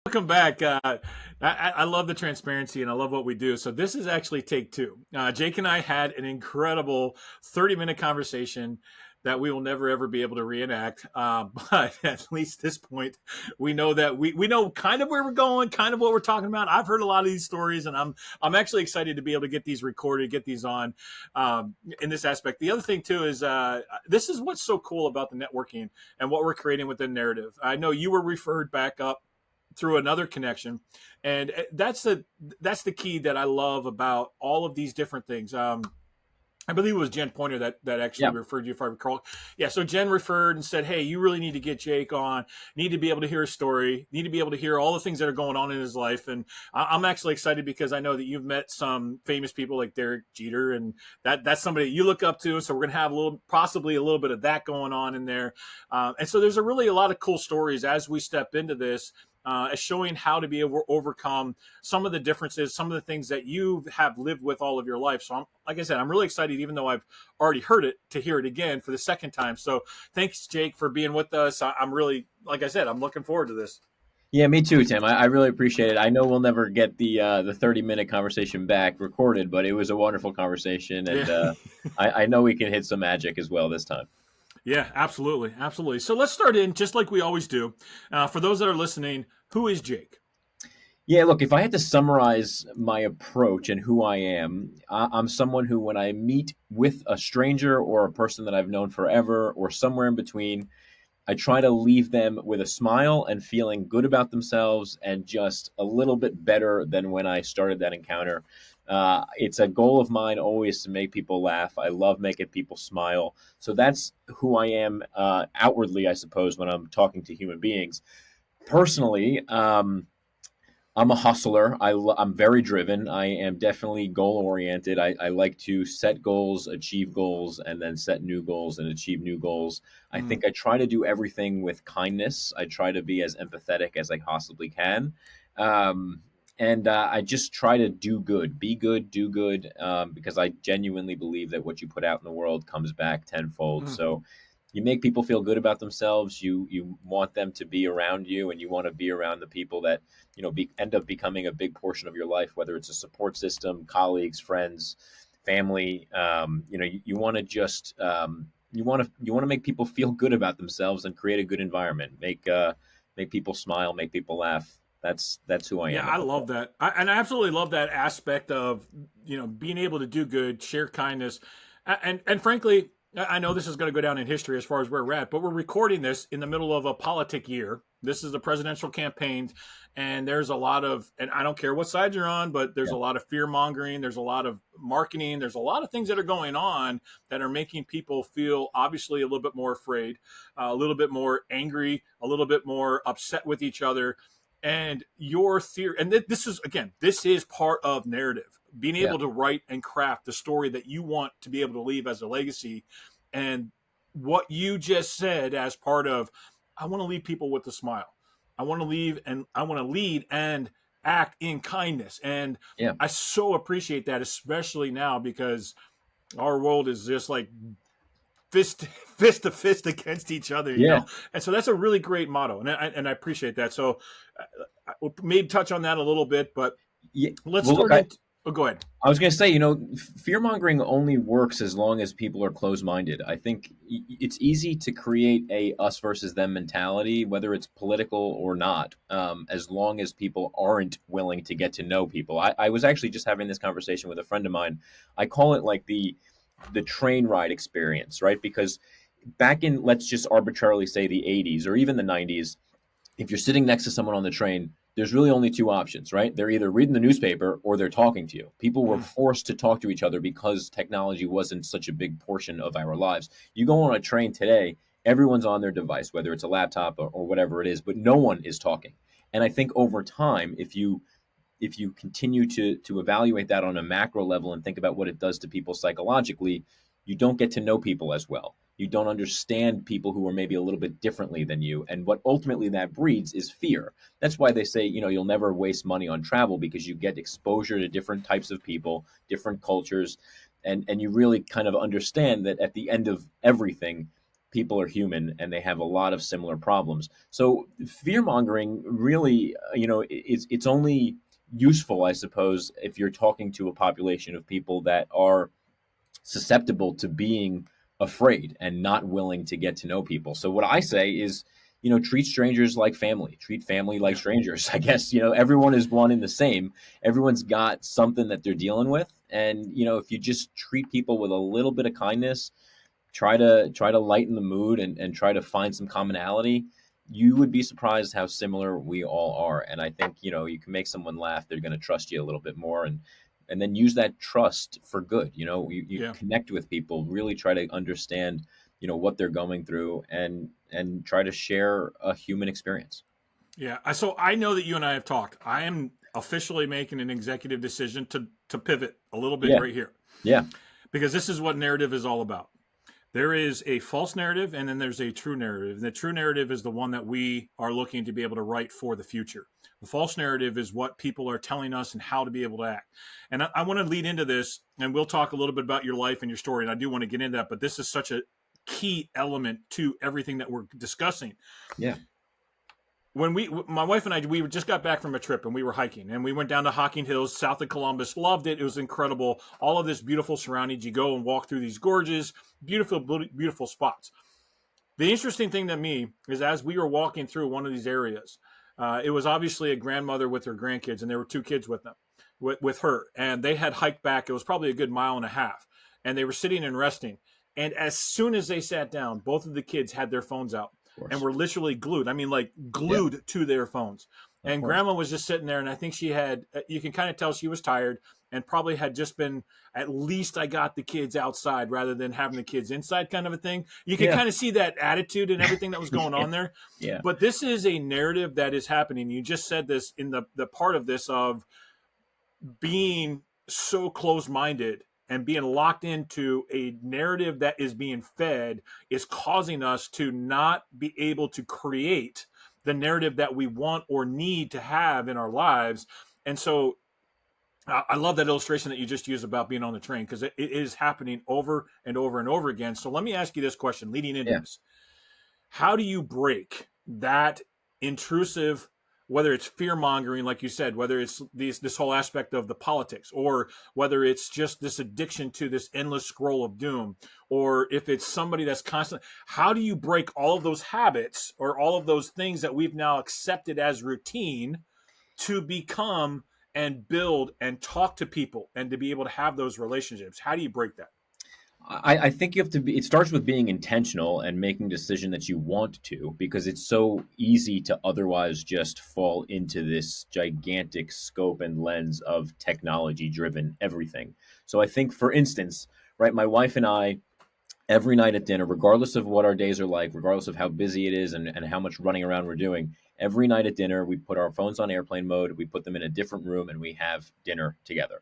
Welcome back. I love the transparency and I love what we do. So this is actually take two. Jake and I had an incredible 30-minute conversation that we will never ever be able to reenact. But at least this point, we know that we know kind of where we're going, kind of what we're talking about. I've heard a lot of these stories, and I'm actually excited to be able to get these recorded, get these on in this aspect. The other thing too is this is what's so cool about the networking and what we're creating with the narrative. I know you were referred back up through another connection, and that's the key that I love about all of these different things. I believe it was Jen Pointer that actually Yeah. referred you, if I recall. Yeah, so Jen referred and said, "Hey, you really need to get Jake on. Need to be able to hear his story. Need to be able to hear all the things that are going on in his life." And I'm actually excited because I know that you've met some famous people like Derek Jeter, and that's somebody you look up to. So we're gonna have possibly a little bit of that going on in there. And so there's really a lot of cool stories as we step into this. As showing how to be able to overcome some of the differences, some of the things that you have lived with all of your life. So, like I said, I'm really excited, even though I've already heard it, to hear it again for the second time. So, thanks, Jake, for being with us. I'm really, like I said, I'm looking forward to this. Yeah, me too, Tim. I really appreciate it. I know we'll never get the 30-minute conversation back recorded, but it was a wonderful conversation, Yeah. and I know we can hit some magic as well this time. Yeah, absolutely. Absolutely. So, let's start in just like we always do. For those that are listening, who is Jake? Yeah, look, if I had to summarize my approach and who I am, I'm someone who, when I meet with a stranger or a person that I've known forever or somewhere in between, I try to leave them with a smile and feeling good about themselves and just a little bit better than when I started that encounter. It's a goal of mine always to make people laugh. I love making people smile. So that's who I am outwardly, I suppose, when I'm talking to human beings. Personally, I'm a hustler. I'm very driven. I am definitely goal oriented. I like to set goals, achieve goals, and then set new goals and achieve new goals. I Mm. think I try to do everything with kindness. I try to be as empathetic as I possibly can. Um, and I just try to do good, be good, do good, because I genuinely believe that what you put out in the world comes back tenfold. Mm. So you make people feel good about themselves. You want them to be around you, and you want to be around the people that end up becoming a big portion of your life, whether it's a support system, colleagues, friends, family. You want to just you want to make people feel good about themselves and create a good environment. Make people smile, make people laugh. That's who I Yeah, am. I love that. And I absolutely love that aspect of, being able to do good, share kindness. And frankly, I know this is going to go down in history as far as where we're at, but we're recording this in the middle of a politic year. This is the presidential campaign, and there's a lot of, and I don't care what side you're on, but there's Yeah, a lot of fear mongering. There's a lot of marketing. There's a lot of things that are going on that are making people feel obviously a little bit more afraid, a little bit more angry, a little bit more upset with each other. And your theory, and this is part of narrative, being yeah, able to write and craft the story that you want to be able to leave as a legacy. And what you just said as part of, I want to leave people with a smile. I want to lead and act in kindness. And yeah, I so appreciate that, especially now because our world is just like fist fist to fist against each other, yeah. and so that's a really great motto, and I appreciate that. So we'll maybe touch on that a little bit, but Yeah. let's Well, look, start into. Oh, go ahead. I was going to say, fear mongering only works as long as people are closed minded. I think it's easy to create a us versus them mentality, whether it's political or not, as long as people aren't willing to get to know people. I was actually just having this conversation with a friend of mine. I call it like the train ride experience, right? Because back in, let's just arbitrarily say, the 80s or even the 90s, if you're sitting next to someone on the train, there's really only two options, right? They're either reading the newspaper or they're talking to you. People were Mm, forced to talk to each other because technology wasn't such a big portion of our lives. You go on a train today, everyone's on their device, whether it's a laptop or whatever it is, but no one is talking. And I think over time, if you continue to evaluate that on a macro level and think about what it does to people psychologically, you don't get to know people as well. You don't understand people who are maybe a little bit differently than you. And what ultimately that breeds is fear. That's why they say, you'll never waste money on travel, because you get exposure to different types of people, different cultures, and you really kind of understand that at the end of everything, people are human and they have a lot of similar problems. So fear mongering really, it's only useful, I suppose, if you're talking to a population of people that are susceptible to being afraid and not willing to get to know people. So what I say is, treat strangers like family, treat family like Yeah. strangers. I guess, everyone is one and the same. Everyone's got something that they're dealing with. And, if you just treat people with a little bit of kindness, try to lighten the mood and try to find some commonality, you would be surprised how similar we all are. And I think, you can make someone laugh, they're going to trust you a little bit more, and then use that trust for good. You Yeah. connect with people, really try to understand, what they're going through, and try to share a human experience. Yeah. So I know that you and I have talked. I am officially making an executive decision to pivot a little bit Yeah. right here, Yeah. because this is what narrative is all about. There is a false narrative and then there's a true narrative. And the true narrative is the one that we are looking to be able to write for the future. The false narrative is what people are telling us and how to be able to act. And I want to lead into this, and we'll talk a little bit about your life and your story. And I do want to get into that, but this is such a key element to everything that we're discussing. Yeah. When my wife and I, we just got back from a trip and we were hiking, and we went down to Hocking Hills, south of Columbus. Loved it. It was incredible. All of this beautiful surroundings. You go and walk through these gorges, beautiful, beautiful spots. The interesting thing to me is, as we were walking through one of these areas, it was obviously a grandmother with her grandkids, and there were two kids with them, with her, and they had hiked back. It was probably a good mile and a half, and they were sitting and resting. And as soon as they sat down, both of the kids had their phones out Of and course. were literally glued. I mean, like Yeah. glued to their phones. Of And course. grandma was just sitting there, and I think she had, you can kind of tell she was tired and probably had just been, at least I got the kids outside rather than having the kids inside, kind of a thing. You can Yeah. kind of see that attitude and everything that was going Yeah. on there. Yeah. But this is a narrative that is happening. You just said this in the part of this of being so close-minded and being locked into a narrative that is being fed is causing us to not be able to create the narrative that we want or need to have in our lives. And so I love that illustration that you just used about being on the train, because it is happening over and over and over again. So let me ask you this question leading into Yeah. this. How do you break that intrusive, whether it's fear mongering, like you said, whether it's this whole aspect of the politics, or whether it's just this addiction to this endless scroll of doom, or if it's somebody that's constant, how do you break all of those habits or all of those things that we've now accepted as routine to become and build and talk to people and to be able to have those relationships? How do you break that? I think you have to be, it starts with being intentional and making a decision that you want to, because it's so easy to otherwise just fall into this gigantic scope and lens of technology driven everything. So I think, for instance, right, my wife and I, every night at dinner, regardless of what our days are like, regardless of how busy it is and how much running around we're doing, every night at dinner, we put our phones on airplane mode, we put them in a different room, and we have dinner together.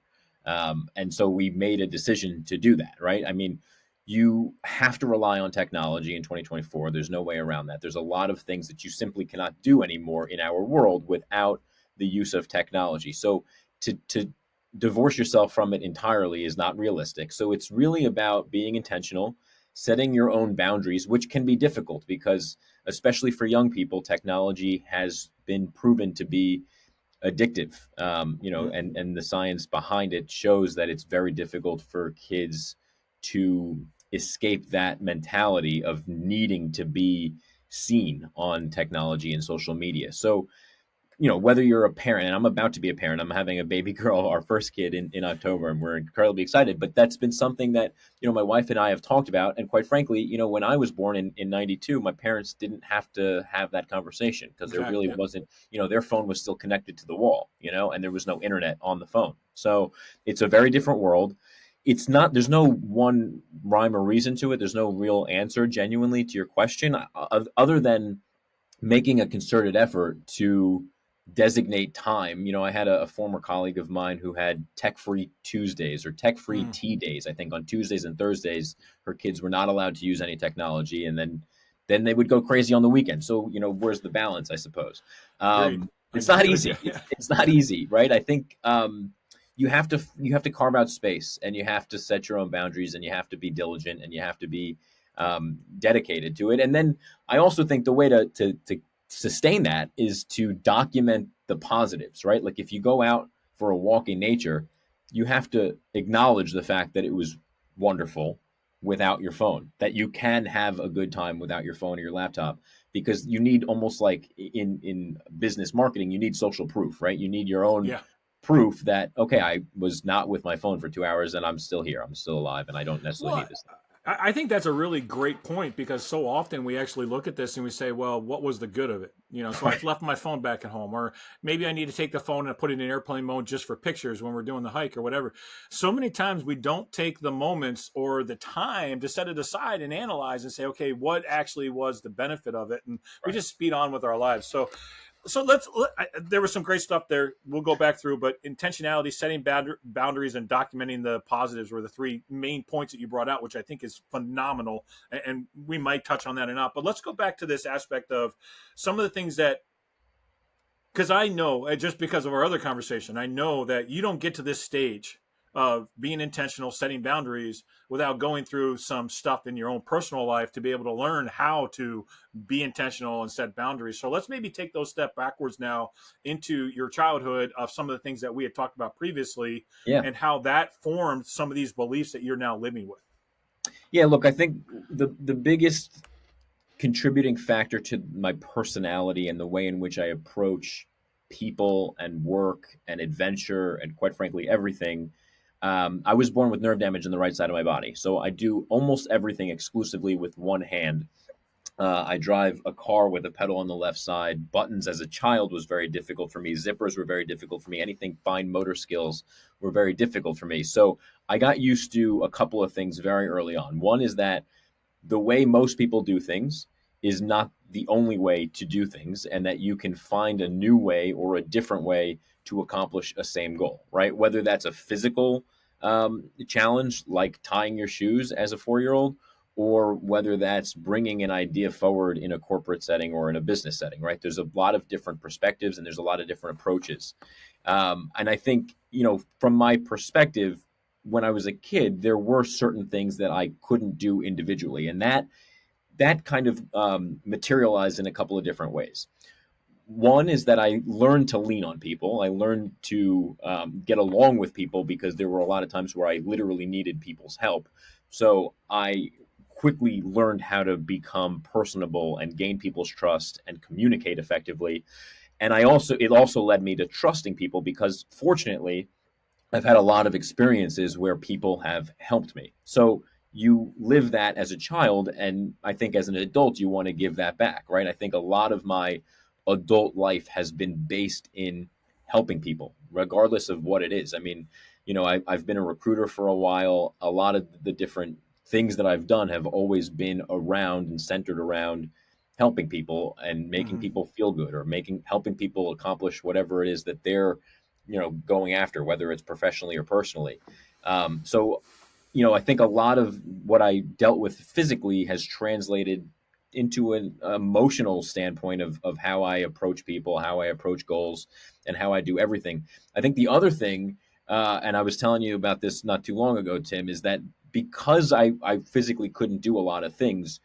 And so we made a decision to do that, right? I mean, you have to rely on technology in 2024. There's no way around that. There's a lot of things that you simply cannot do anymore in our world without the use of technology. So to divorce yourself from it entirely is not realistic. So it's really about being intentional, setting your own boundaries, which can be difficult because, especially for young people, technology has been proven to be addictive. And the science behind it shows that it's very difficult for kids to escape that mentality of needing to be seen on technology and social media. So, whether you're a parent, and I'm about to be a parent, I'm having a baby girl, our first kid in October, and we're incredibly excited. But that's been something that, my wife and I have talked about. And quite frankly, when I was born in 92, my parents didn't have to have that conversation because there really Exactly. Yeah. wasn't, their phone was still connected to the wall, and there was no internet on the phone. So it's a very different world. It's not, there's no one rhyme or reason to it. There's no real answer genuinely to your question, other than making a concerted effort to designate time. I had a former colleague of mine who had tech-free Tuesdays or tech-free Mm, tea days. I think on Tuesdays and Thursdays, her kids were not allowed to use any technology, and then they would go crazy on the weekend. So, where's the balance, I suppose? agreed. It's not Good. easy. It's not easy, right? I think you have to carve out space, and you have to set your own boundaries, and you have to be diligent, and you have to be dedicated to it. And then I also think the way to sustain that is to document the positives, right? Like if you go out for a walk in nature, you have to acknowledge the fact that it was wonderful without your phone, that you can have a good time without your phone or your laptop, because you need, almost like in business marketing, you need social proof, right? You need your own Yeah. proof that, okay, I was not with my phone for 2 hours and I'm still here, I'm still alive, and I don't necessarily Well, need this thing. I think that's a really great point because so often we actually look at this and we say, well, what was the good of it? So I've Right. left my phone back at home, or maybe I need to take the phone and put it in airplane mode just for pictures when we're doing the hike or whatever. So many times we don't take the moments or the time to set it aside and analyze and say, okay, what actually was the benefit of it? And we Right. just speed on with our lives. So there was some great stuff there. We'll go back through, but intentionality, setting boundaries, and documenting the positives were the three main points that you brought out, which I think is phenomenal. And we might touch on that or not, but let's go back to this aspect of some of the things that, because I know, just because of our other conversation, I know that you don't get to this stage of being intentional, setting boundaries without going through some stuff in your own personal life to be able to learn how to be intentional and set boundaries. So let's maybe take those steps backwards now into your childhood of some of the things that we had talked about previously Yeah. and how that formed some of these beliefs that you're now living with. Yeah, look, I think the biggest contributing factor to my personality and the way in which I approach people and work and adventure and, quite frankly, everything. I was born with nerve damage in the right side of my body, so I do almost everything exclusively with one hand. I drive a car with a pedal on the left side. Buttons as a child was very difficult for me. Zippers were very difficult for me. Anything fine motor skills were very difficult for me. So I got used to a couple of things very early on. One is that the way most people do things is not the only way to do things, and that you can find a new way or a different way to accomplish a same goal, right? Whether that's a physical challenge like tying your shoes as a 4 year old, or whether that's bringing an idea forward in a corporate setting or in a business setting, right? There's a lot of different perspectives and there's a lot of different approaches. And I think, from my perspective, when I was a kid, there were certain things that I couldn't do individually, and that kind of materialized in a couple of different ways. One is that I learned to lean on people. I learned to get along with people because there were a lot of times where I literally needed people's help. So I quickly learned how to become personable and gain people's trust and communicate effectively. And it also led me to trusting people because, fortunately, I've had a lot of experiences where people have helped me. So you live that as a child, and I think as an adult, you want to give that back, right? I think a lot of my adult life has been based in helping people, regardless of what it is. I mean, I've been a recruiter for a while. A lot of the different things that I've done have always been around and centered around helping people and making Mm-hmm. people feel good, or helping people accomplish whatever it is that they're going after, whether it's professionally or personally. So I think a lot of what I dealt with physically has translated into an emotional standpoint of how I approach people, how I approach goals, and how I do everything. I think the other thing, and I was telling you about this not too long ago, Tim, is that because I physically couldn't do a lot of things,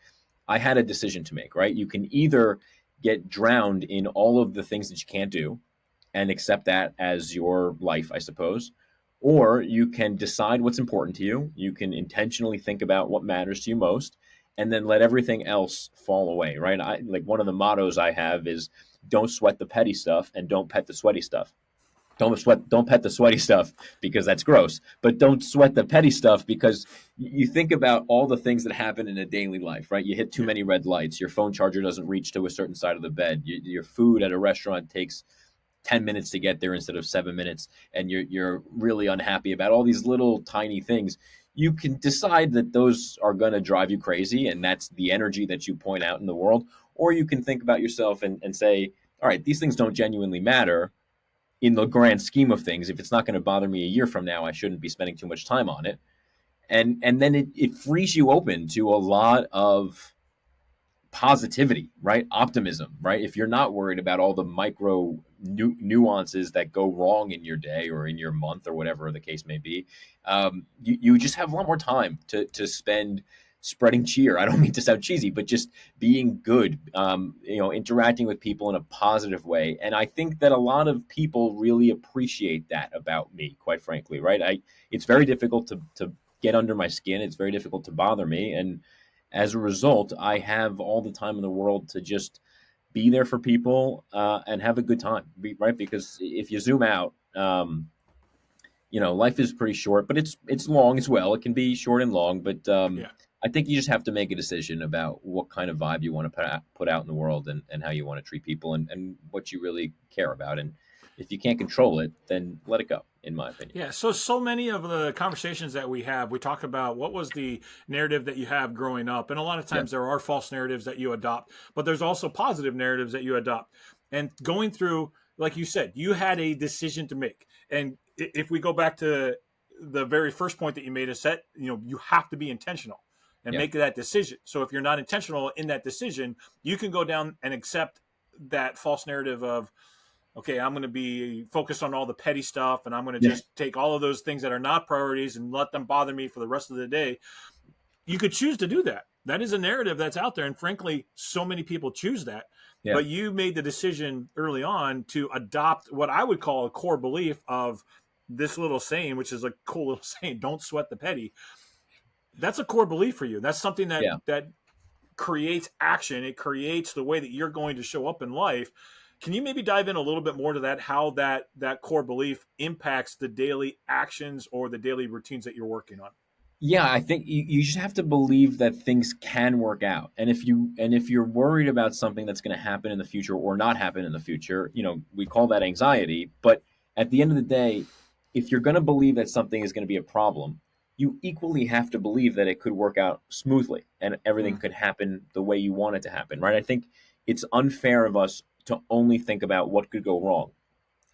I had a decision to make, right? You can either get drowned in all of the things that you can't do and accept that as your life, I suppose. Or you can decide what's important to you. You can intentionally think about what matters to you most, and then let everything else fall away, right? Like one of the mottos I have is don't sweat the petty stuff and don't pet the sweaty stuff. Don't pet the sweaty stuff because that's gross, but don't sweat the petty stuff because you think about all the things that happen in a daily life, right? You hit too Yeah. many red lights, your phone charger doesn't reach to a certain side of the bed, your food at a restaurant takes 10 minutes to get there instead of 7 minutes, and you're really unhappy about all these little tiny things. You can decide that those are going to drive you crazy, and that's the energy that you point out in the world. Or you can think about yourself and say, all right, these things don't genuinely matter in the grand scheme of things. If it's not going to bother me a year from now, I shouldn't be spending too much time on it. And then it frees you open to a lot of positivity, right? Optimism, right? If you're not worried about all the micro nuances that go wrong in your day or in your month or whatever the case may be, you just have a lot more time to spend spreading cheer. I don't mean to sound cheesy, but just being good, interacting with people in a positive way. And I think that a lot of people really appreciate that about me, quite frankly, right? It's very difficult to get under my skin. It's very difficult to bother me. And as a result, I have all the time in the world to just be there for people and have a good time, right? Because if you zoom out, life is pretty short, but it's long as well. It can be short and long, but Yeah. I think you just have to make a decision about what kind of vibe you want to put out in the world, and how you want to treat people, and what you really care about. And if you can't control it, then let it go, in my opinion. Yeah, so many of the conversations that we have, we talk about what was the narrative that you have growing up, and a lot of Yeah, times there are false narratives that you adopt, but there's also positive narratives that you adopt. And going through, like you said, you had a decision to make, and if we go back to the very first point that you made, is that you have to be intentional and yeah, make that decision. So if you're not intentional in that decision, you can go down and accept that false narrative of, okay, I'm going to be focused on all the petty stuff, and I'm going to yeah, just take all of those things that are not priorities and let them bother me for the rest of the day. You could choose to do that. That is a narrative that's out there. And frankly, so many people choose that. yeah, But you made the decision early on to adopt what I would call a core belief of this little saying, which is a cool little saying, don't sweat the petty. That's a core belief for you. That's something that yeah. creates action. It creates the way that you're going to show up in life. Can you maybe dive in a little bit more to that, how that core belief impacts the daily actions or the daily routines that you're working on? Yeah, I think you just have to believe that things can work out. And if you're worried about something that's going to happen in the future or not happen in the future, we call that anxiety. But at the end of the day, if you're going to believe that something is going to be a problem, you equally have to believe that it could work out smoothly and everything Mm, could happen the way you want it to happen, right? I think it's unfair of us to only think about what could go wrong.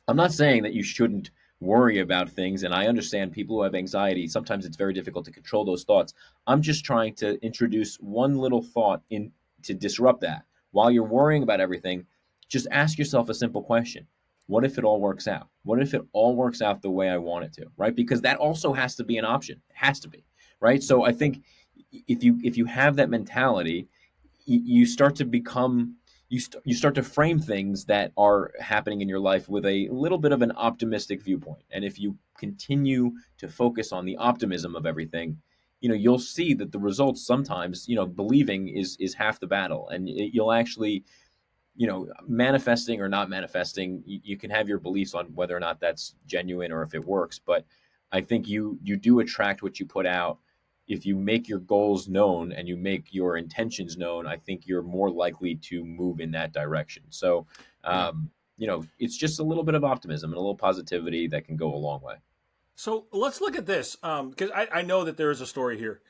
I'm not saying that you shouldn't worry about things, and I understand people who have anxiety, sometimes it's very difficult to control those thoughts. I'm just trying to introduce one little thought in to disrupt that. While you're worrying about everything, just ask yourself a simple question. What if it all works out? What if it all works out the way I want it to, right? Because that also has to be an option. It has to be, right? So I think if you have that mentality, you start to become you start to frame things that are happening in your life with a little bit of an optimistic viewpoint. And if you continue to focus on the optimism of everything, you'll see that the results sometimes, believing is half the battle, and you'll actually, manifesting or not manifesting, you can have your beliefs on whether or not that's genuine or if it works. But I think you do attract what you put out. If you make your goals known and you make your intentions known, I think you're more likely to move in that direction. So, yeah. it's just a little bit of optimism and a little positivity that can go a long way. So let's look at this, because I know that there is a story here.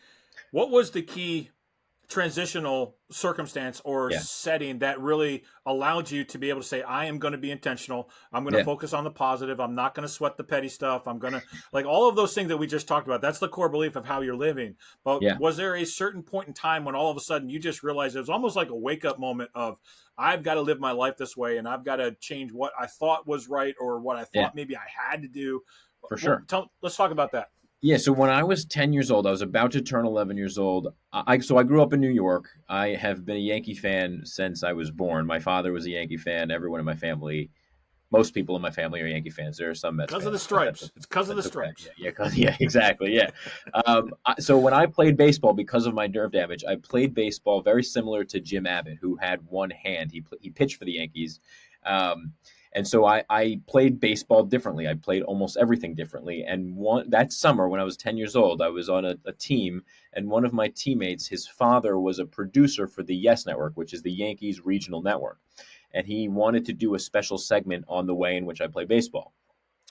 What was the key transitional circumstance or Yeah, setting that really allowed you to be able to say, I am going to be intentional. I'm going to yeah, focus on the positive. I'm not going to sweat the petty stuff. I'm going to, like, all of those things that we just talked about. That's the core belief of how you're living. But yeah. was there a certain point in time when all of a sudden you just realized it was almost like a wake up moment of, I've got to live my life this way, and I've got to change what I thought was right or what I Yeah, thought maybe I had to do? for sure. Let's talk about that. Yeah, so when I was 10 years old, I was about to turn 11 years old. So I grew up in New York. I have been a Yankee fan since I was born. My father was a Yankee fan. Everyone in my family, most people in my family are Yankee fans. There are some Mets Because of the fans, but stripes. It's because of the that's okay. Yeah, stripes. yeah, yeah, exactly. Yeah. So when I played baseball, because of my nerve damage, I played baseball very similar to Jim Abbott, who had one hand. He pitched for the Yankees. Um, and so I played baseball differently. I played almost everything differently. And that summer, when I was 10 years old, I was on a team, and one of my teammates, his father was a producer for the Yes Network, which is the Yankees regional network. And he wanted to do a special segment on the way in which I play baseball.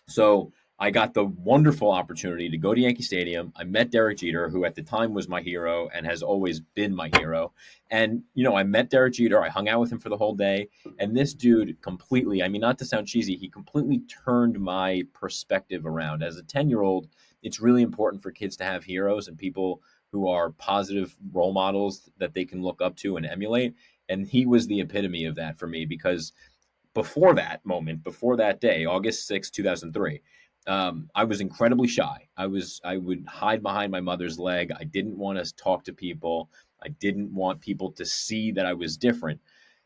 So I got the wonderful opportunity to go to Yankee Stadium. I met Derek Jeter, who at the time was my hero and has always been my hero. And, I met Derek Jeter. I hung out with him for the whole day. And this dude completely, I mean, not to sound cheesy, he completely turned my perspective around. As a 10-year-old, it's really important for kids to have heroes and people who are positive role models that they can look up to and emulate. And he was the epitome of that for me, because before that moment, before that day, August 6th, 2003, I was incredibly shy. I would hide behind my mother's leg. I didn't want to talk to people. I didn't want people to see that I was different.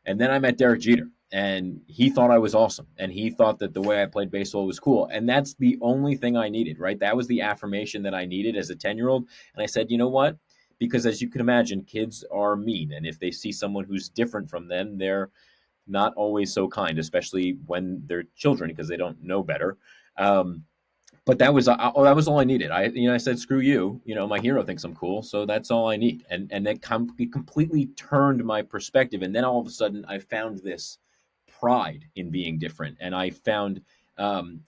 And then I met Derek Jeter, and he thought I was awesome, and he thought that the way I played baseball was cool, and that's the only thing I needed. Right? That was the affirmation that I needed as a 10-year-old. And I said, you know what? Because as you can imagine, kids are mean, and if they see someone who's different from them, they're not always so kind, especially when they're children because they don't know better. Um, but that was all I needed. I said, screw you. My hero thinks I'm cool, so that's all I need. And it completely turned my perspective. And then all of a sudden, I found this pride in being different, and I found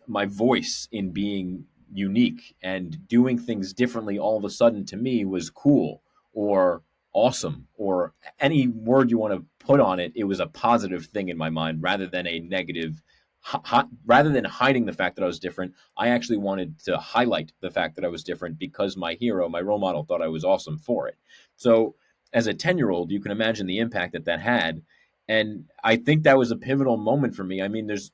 my voice in being unique and doing things differently. All of a sudden, to me, was cool or awesome or any word you want to put on it. It was a positive thing in my mind rather than a negative. Rather than hiding the fact that I was different, I actually wanted to highlight the fact that I was different because my hero, my role model, thought I was awesome for it. So, as a 10-year-old, you can imagine the impact that had. And I think that was a pivotal moment for me. I mean, there's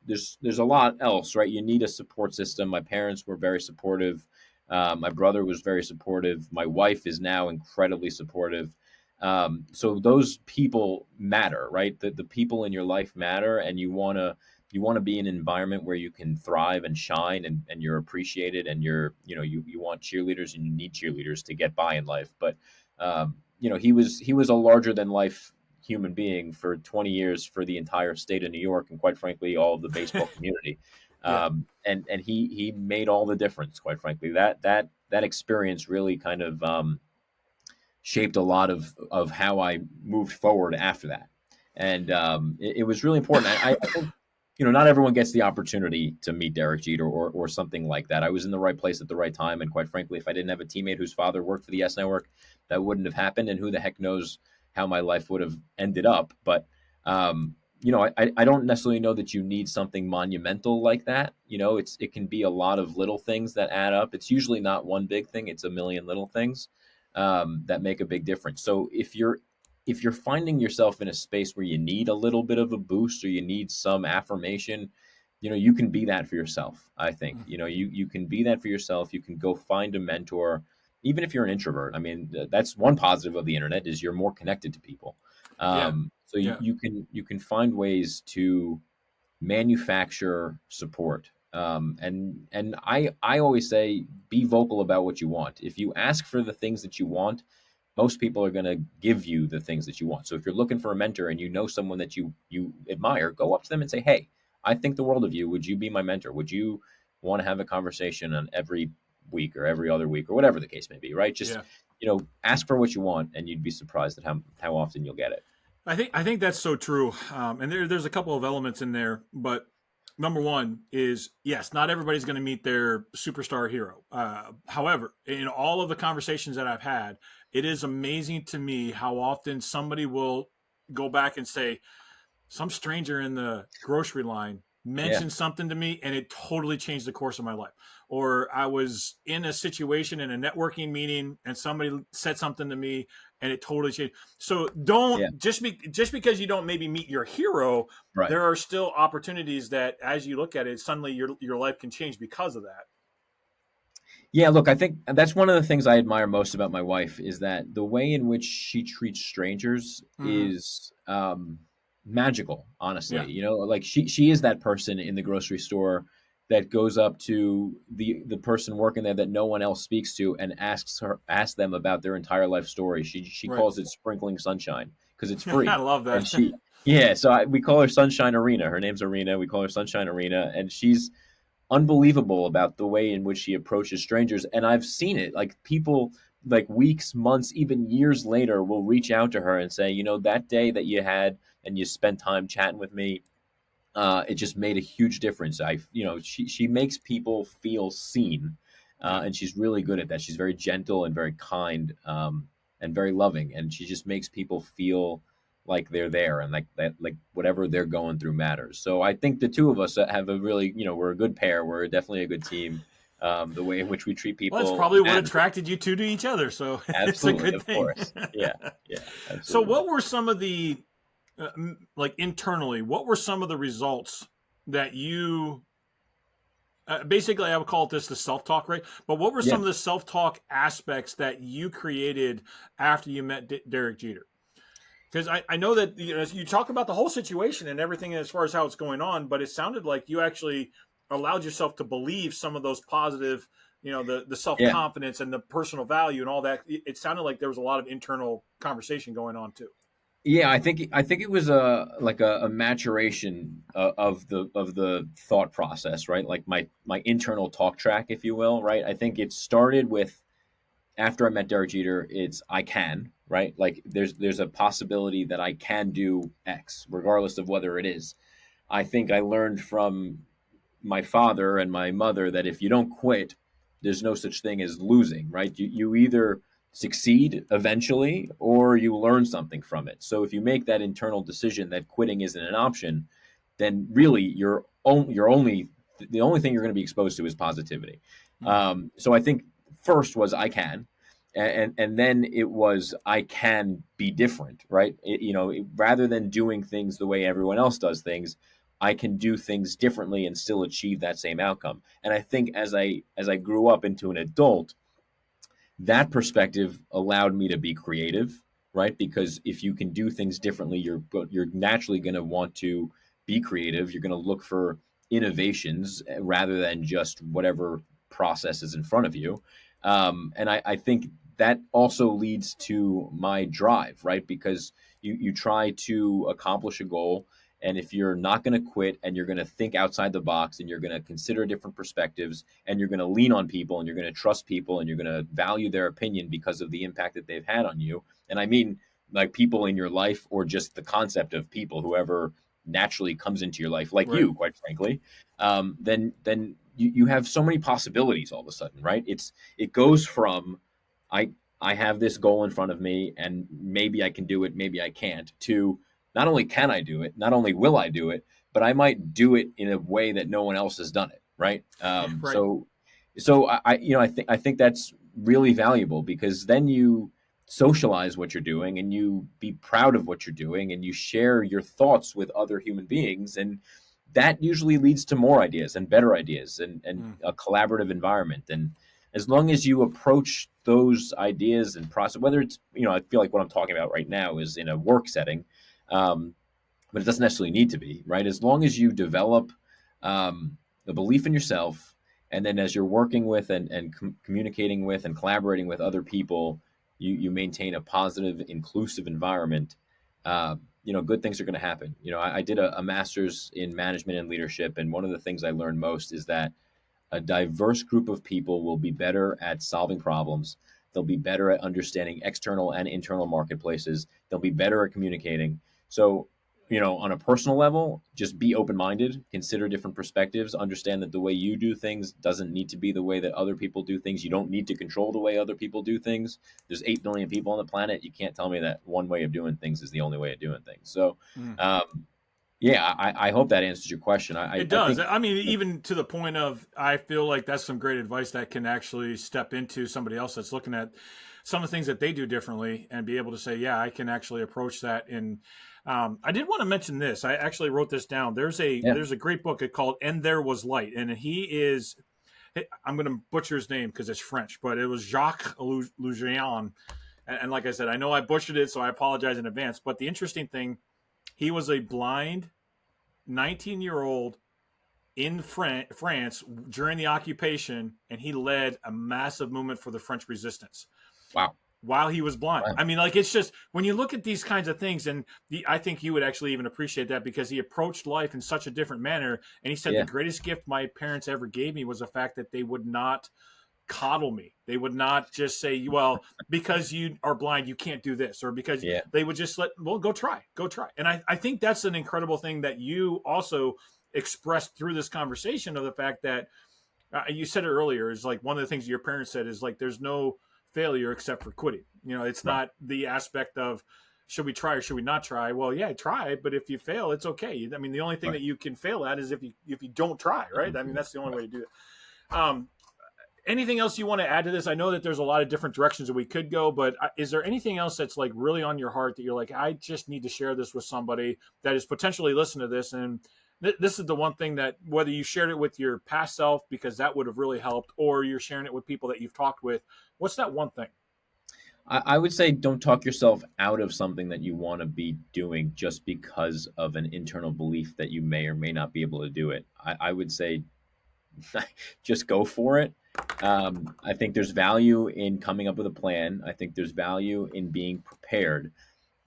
a lot else, right? You need a support system. My parents were very supportive. My brother was very supportive. My wife is now incredibly supportive. So those people matter, right? The people in your life matter, and you want to be in an environment where you can thrive and shine, and you're appreciated, and you want cheerleaders, and you need cheerleaders to get by in life. But he was a larger than life human being for 20 years for the entire state of New York, and quite frankly all of the baseball community. Yeah. And he made all the difference, quite frankly. That experience really kind of shaped a lot of how I moved forward after that. And it was really important. I think not everyone gets the opportunity to meet Derek Jeter or something like that. I was in the right place at the right time, and quite frankly, if I didn't have a teammate whose father worked for the S Network, that wouldn't have happened. And who the heck knows how my life would have ended up? But I don't necessarily know that you need something monumental like that. It can be a lot of little things that add up. It's usually not one big thing; it's a million little things that make a big difference. So if you're finding yourself in a space where you need a little bit of a boost or you need some affirmation, you can be that for yourself. I think, you can be that for yourself. You can go find a mentor, even if you're an introvert. I mean, that's one positive of the internet is you're more connected to people. Yeah. So Yeah. you can find ways to manufacture support. And I always say, be vocal about what you want. If you ask for the things that you want, most people are going to give you the things that you want. So if you're looking for a mentor and you know someone that you admire, go up to them and say, "Hey, I think the world of you. Would you be my mentor? Would you want to have a conversation on every week or every other week or whatever the case may be?" Right? Just Yeah. ask for what you want, and you'd be surprised at how often you'll get it. I think that's so true. And there's a couple of elements in there, but number one is yes, not everybody's going to meet their superstar hero. However, in all of the conversations that I've had, it is amazing to me how often somebody will go back and say, some stranger in the grocery line Yeah, mentioned something to me and it totally changed the course of my life. Or I was in a situation in a networking meeting and somebody said something to me and it totally changed. So don't yeah, just because you don't maybe meet your hero, right. there are still opportunities that as you look at it, suddenly your life can change because of that. Yeah, look, I think that's one of the things I admire most about my wife is that the way in which she treats strangers Mm-hmm. is magical, honestly. Yeah. Like she is that person in the grocery store that goes up to the person working there that no one else speaks to and asks them about their entire life story. She Right. calls it sprinkling sunshine because it's I free. love And that. we call her Sunshine Arena. Her name's Arena. We call her Sunshine Arena, and she's unbelievable about the way in which she approaches strangers. And I've seen it. Like people, like weeks, months, even years later, will reach out to her and say, that day that you had and you spent time chatting with me, it just made a huge difference. She makes people feel seen, Yeah. and she's really good at that. She's very gentle and very kind, and very loving, and she just makes people feel like they're there and like that, like whatever they're going through matters. So I think the two of us have a really, we're a good pair. We're definitely a good team. The way in which we treat Well, that's people probably what matters. attracted you two to each other. So it's a Absolutely, good of thing. course. Yeah, yeah, So, absolutely. what were some of the, like internally, what were some of the results that you Basically, I would call this the self-talk, right? But what were Yeah. some of the self-talk aspects that you created after you met Derek Jeter? Because I know that you talk about the whole situation and everything as far as how it's going on, but it sounded like you actually allowed yourself to believe some of those positive, the self Yeah. confidence and the personal value and all that. It sounded like there was a lot of internal conversation going on too. Yeah, I think it was a maturation of the thought process, right? Like my internal talk track, if you will, right? I think it started with after I met Derek Jeter, it's I can, right? Like there's a possibility that I can do X, regardless of whether it is. I think I learned from my father and my mother that if you don't quit, there's no such thing as losing, right? You either succeed eventually or you learn something from it. So if you make that internal decision that quitting isn't an option, then really you're only the only thing you're going to be exposed to is positivity. Mm. So I think first was I can, and then it was I can be different, right? Rather than doing things the way everyone else does things, I can do things differently and still achieve that same outcome. And I think as I grew up into an adult, that perspective allowed me to be creative, right? Because if you can do things differently, you're naturally going to want to be creative. You're going to look for innovations rather than just whatever process is in front of you. And I think that also leads to my drive, right? Because you try to accomplish a goal, and if you're not going to quit and you're going to think outside the box and you're going to consider different perspectives and you're going to lean on people and you're going to trust people and you're going to value their opinion because of the impact that they've had on you. And I mean, like people in your life or just the concept of people, whoever naturally comes into your life, like Right. you, quite frankly, then you have so many possibilities all of a sudden, right? It goes from I I have this goal in front of me and maybe I can do it, maybe I can't, to not only can I do it, not only will I do it, but I might do it in a way that no one else has done it. Right. Right. So I think that's really valuable because then you socialize what you're doing and you be proud of what you're doing and you share your thoughts with other human beings, and that usually leads to more ideas and better ideas and Mm. a collaborative environment. And as long as you approach those ideas and process, whether it's, I feel like what I'm talking about right now is in a work setting, um, but it doesn't necessarily need to be, right? As long as you develop the belief in yourself, and then as you're working with and communicating with and collaborating with other people, you maintain a positive, inclusive environment. Good things are going to happen. I did a master's in management and leadership, and one of the things I learned most is that a diverse group of people will be better at solving problems. They'll be better at understanding external and internal marketplaces. They'll be better at communicating. So, on a personal level, just be open minded, consider different perspectives, understand that the way you do things doesn't need to be the way that other people do things. You don't need to control the way other people do things. There's 8 billion people on the planet. You can't tell me that one way of doing things is the only way of doing things. So, Mm. yeah, I hope that answers your question. It I does. think, I mean, even to the point of, I feel like that's some great advice that can actually step into somebody else that's looking at some of the things that they do differently and be able to say, yeah, I can actually approach that. And I did want to mention this. I actually wrote this down. yeah, There's a great book called "And There Was Light," and he is. I'm going to butcher his name because it's French, but it was Jacques Lugian. And like I said, I know I butchered it, so I apologize in advance. But the interesting thing, he was a blind 19-year-old in France during the occupation, and he led a massive movement for the French resistance wow, while he was blind. wow, I mean, like, it's just when you look at these kinds of things, and I think you would actually even appreciate that because he approached life in such a different manner. And he said, the yeah, greatest gift my parents ever gave me was the fact that they would not coddle me. They would not just say, well, because you are blind, you can't do this, or because yeah. they would just go try. And I think that's an incredible thing that you also expressed through this conversation of the fact that you said it earlier is like one of the things your parents said is like, there's no failure except for quitting. It's Right. not the aspect of, should we try or should we not try? Well, yeah, try, but if you fail, it's okay. I mean, the only thing Right. that you can fail at is if you don't try, right? I mean, that's the only Right. way to do it. Anything else you want to add to this? I know that there's a lot of different directions that we could go, but is there anything else that's like really on your heart that you're like, I just need to share this with somebody that is potentially listening to this, and This is the one thing that, whether you shared it with your past self because that would have really helped, or you're sharing it with people that you've talked with, what's that one thing? I would say don't talk yourself out of something that you want to be doing just because of an internal belief that you may or may not be able to do it. I would say just go for it. I think there's value in coming up with a plan. I think there's value in being prepared.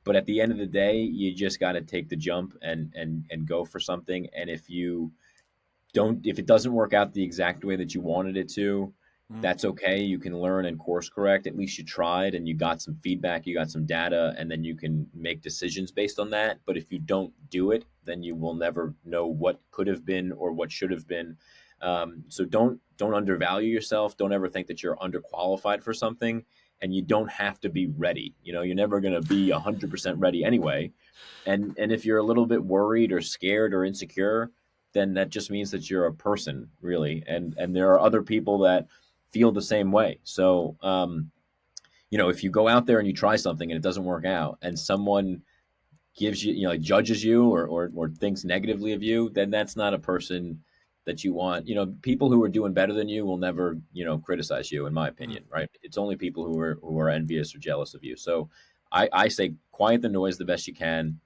But at the end of the day, you just got to take the jump and go for something. And if it doesn't work out the exact way that you wanted it to, Mm, that's okay. You can learn and course correct. At least you tried and you got some feedback, you got some data, and then you can make decisions based on that. But if you don't do it, then you will never know what could have been or what should have been. So don't undervalue yourself. Don't ever think that you're underqualified for something, and you don't have to be ready. You're never going to be 100% ready anyway. And if you're a little bit worried or scared or insecure, then that just means that you're a person, really. And there are other people that feel the same way. So if you go out there and you try something and it doesn't work out, and someone gives you, like judges you or thinks negatively of you, then that's not a person that you want. People who are doing better than you will never, criticize you, in my mm. opinion, right? It's only people who are envious or jealous of you. So I say quiet the noise the best you can.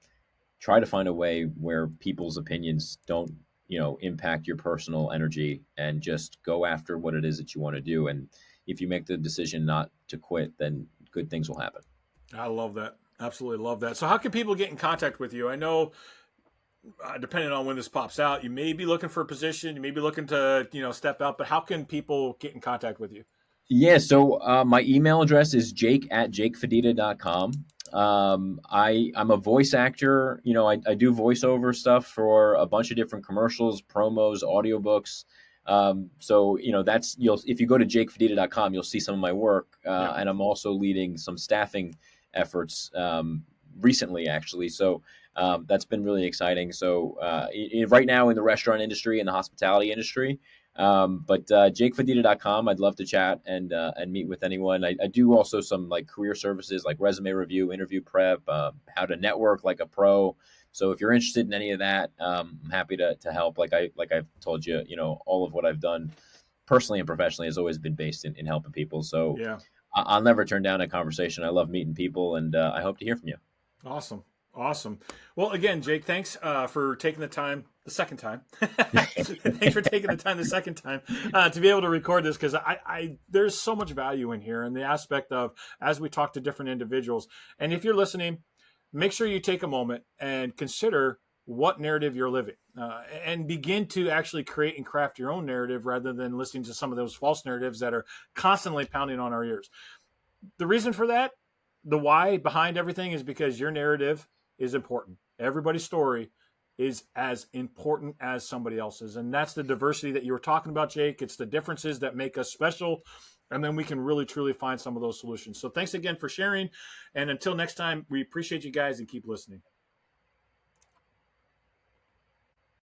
Try to find a way where people's opinions don't, impact your personal energy, and just go after what it is that you want to do. And if you make the decision not to quit, then good things will happen. I love that. Absolutely love that. So, how can people get in contact with you? I know, depending on when this pops out, you may be looking for a position, you may be looking to, step out, but how can people get in contact with you? Yeah, so my email address is jake@jakefedida.com. I'm a voice actor. I do voiceover stuff for a bunch of different commercials, promos, audiobooks. So that's if you go to jakefedida.com, you'll see some of my work, Yeah. and I'm also leading some staffing efforts recently, actually. So that's been really exciting. So right now in the restaurant industry and the hospitality industry. But jakefedida.com, I'd love to chat and meet with anyone. I do also some like career services, like resume review, interview prep, how to network like a pro. So if you're interested in any of that, I'm happy to help. I've told you, all of what I've done personally and professionally has always been based in helping people. So Yeah. I'll never turn down a conversation. I love meeting people, and I hope to hear from you. Awesome. Awesome. Well, again, Jake, thanks for taking the time the second time. Thanks for taking the time the second time to be able to record this, because there's so much value in here, and the aspect of, as we talk to different individuals. And if you're listening, make sure you take a moment and consider what narrative you're living, and begin to actually create and craft your own narrative rather than listening to some of those false narratives that are constantly pounding on our ears. The reason for that, the why behind everything, is because your narrative is important. Everybody's story is as important as somebody else's. And that's the diversity that you were talking about, Jake. It's the differences that make us special. And then we can really, truly find some of those solutions. So thanks again for sharing. And until next time, we appreciate you guys, and keep listening.